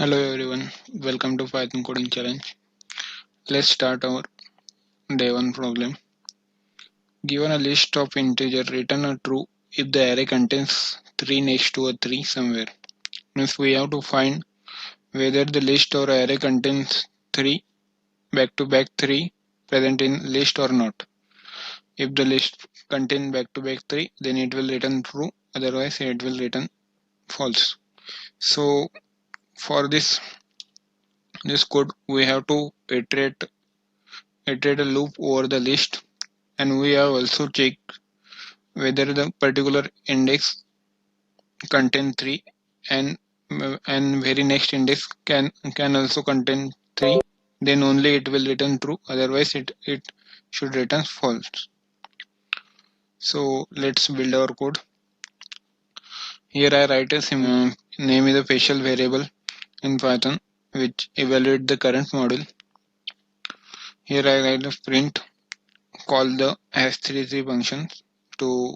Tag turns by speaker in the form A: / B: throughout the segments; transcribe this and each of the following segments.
A: Hello everyone, welcome to Python coding challenge. Let's start our day 1 problem. Given a list of integer, return a true if the array contains 3 next to a 3 somewhere. Means we have to find whether the list or array contains 3 back to back 3 present in list or not. If the list contains back to back 3, then it will return true, otherwise it will return false. So for this code we have to iterate a loop over the list, and we have also checked whether the particular index contain 3, and very next index can also contain 3, then only it will return true, otherwise it should return false. So let's build our code. Here I write a name is a facial variable in Python which evaluate the current model. Here I write a print, call the hash33 functions to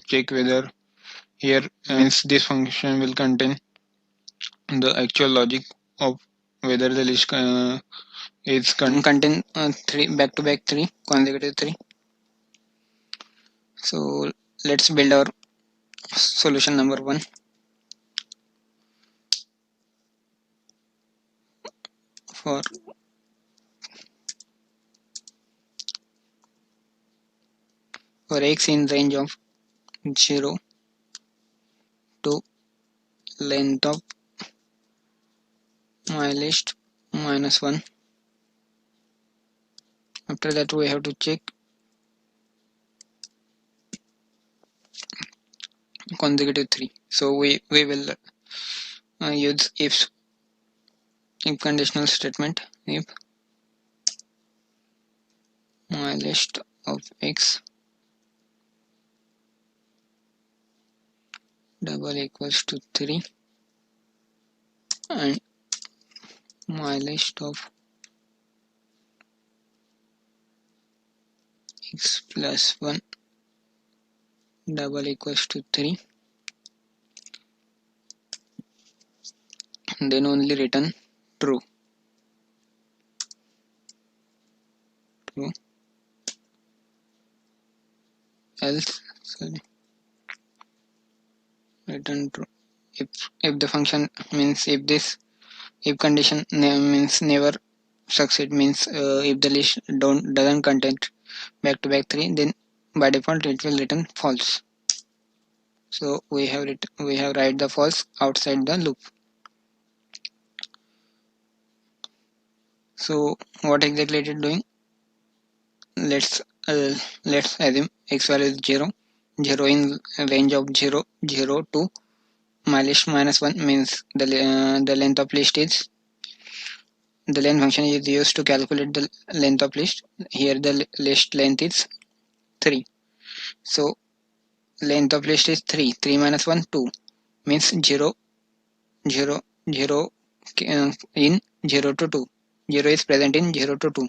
A: check whether here means this function will contain the actual logic of whether the list is contain 3 back to back 3 consecutive 3. So let's build our solution number 1. For x in range of 0 to length of my list minus 1. After that we have to check consecutive 3. So we will use if conditional statement. If my list of x double equals to 3 and my list of x plus 1 double equals to 3, then only return true. Else return true. If the function means if condition means never succeed, means if the list doesn't contain back to back 3, then by default it will return false. So we have write the false outside the loop. So what exactly it is doing? Let's assume x value is 0 in range of 0 to my list minus 1, means the length of list is the length function is used to calculate the length of list. Here the list length is 3. So length of list is 3 minus 1 2, means 0 in 0 to 2. 0 is present in 0 to 2.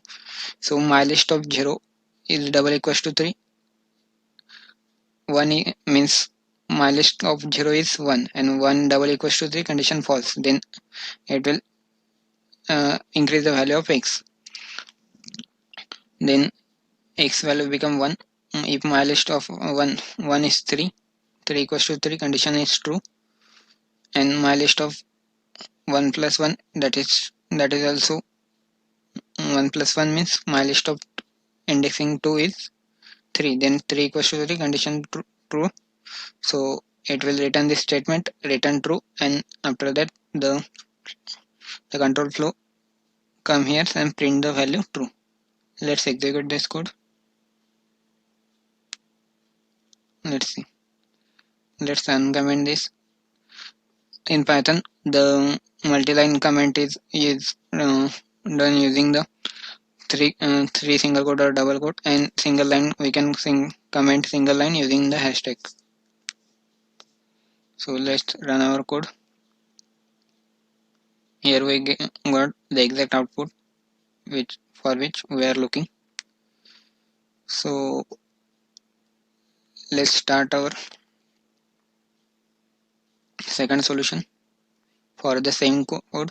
A: So my list of 0 is double equals to 3. 1 means my list of 0 is 1 and 1 double equals to 3, condition false, then it will increase the value of x. Then x value become 1. If my list of 1 is 3 equals to 3, condition is true, and my list of 1 plus 1, that is also 1 plus 1, means my list of indexing 2 is 3, then 3 equals to 3, condition true. So it will return this statement, return true, and after that the control flow come here and print the value true. Let's execute this code. Let's see. Let's uncomment this. In Python, the multi-line comment is done using the three single quote or double quote, and single line we can comment single line using the hashtag. So let's run our code. Here we got the exact output for which we are looking. So let's start our second solution for the same code.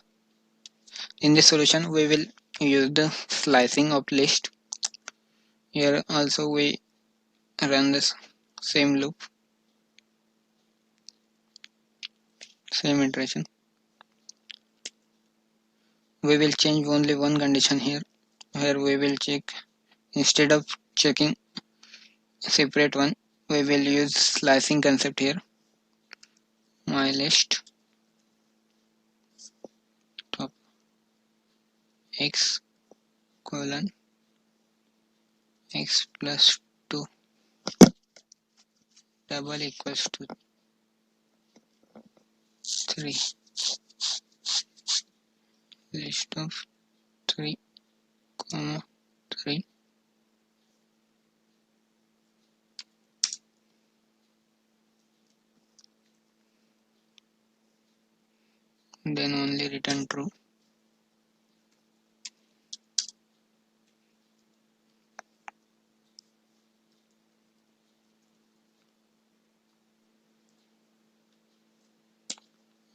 A: In this solution we will use the slicing of list. Here also we run this same loop, same iteration. We will change only one condition here, where we will check, instead of checking separate one, we will use slicing concept here. My list top x colon x plus 2 double equals to 3, list of 3 comma 3, then only return true.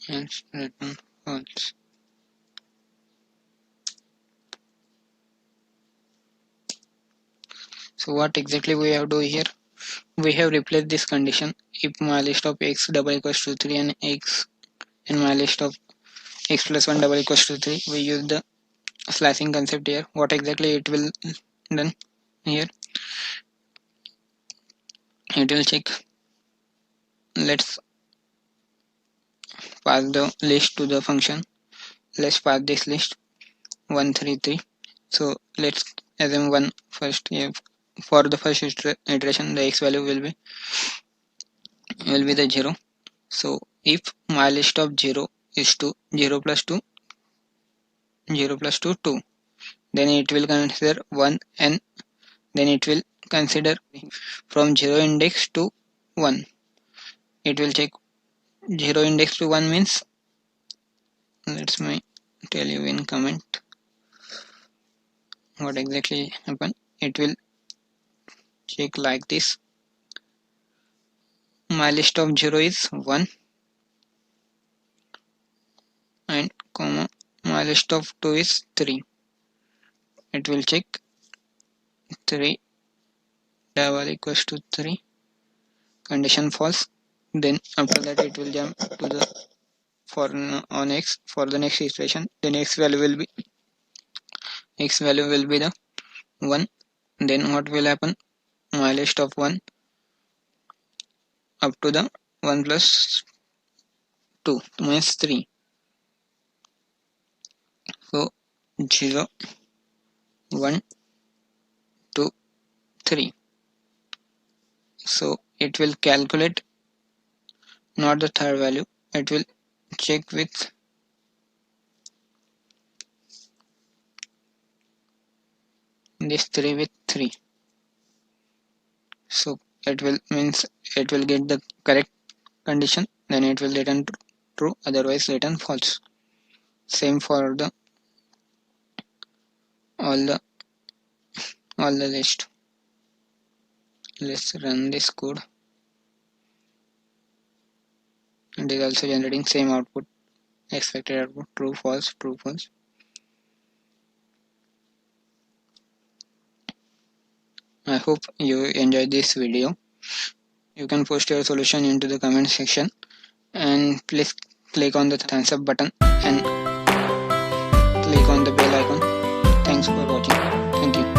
A: And return false. So what exactly we have to do here? We have replaced this condition. If my list of x double equals to 3 and x and my list of x plus 1 double equals to 3, we use the slicing concept here. What exactly it will done here? It will check. Let's pass the list to the function. Let's pass this list 1 3 3. So let's assume 1 first. For the first iteration the x value will be the 0. So if my list of 0 is to 0 plus 2 2, then it will consider 1, and then it will consider from 0 index to 1. It will check 0 index to 1 means, let's me tell you in comment what exactly happened. It will check like this. My list of 0 is 1 and comma my list of 2 is 3. It will check 3 double equals to 3, condition false. Then after that it will jump to the for on x for the next iteration. The next value will be the 1. Then what will happen? My list of 1 up to the 1 plus 2 means 3. So 0 1 2 3. So it will calculate not the third value, it will check with this 3 with 3. So it will get the correct condition, then it will return true, otherwise return false. Same for the all the list. Let's run this code. It is also generating same output, expected output, true false true false. I hope you enjoyed this video. You can post your solution into the comment section, and please click on the thumbs up button and click on the bell icon. Thanks for watching. Thank you.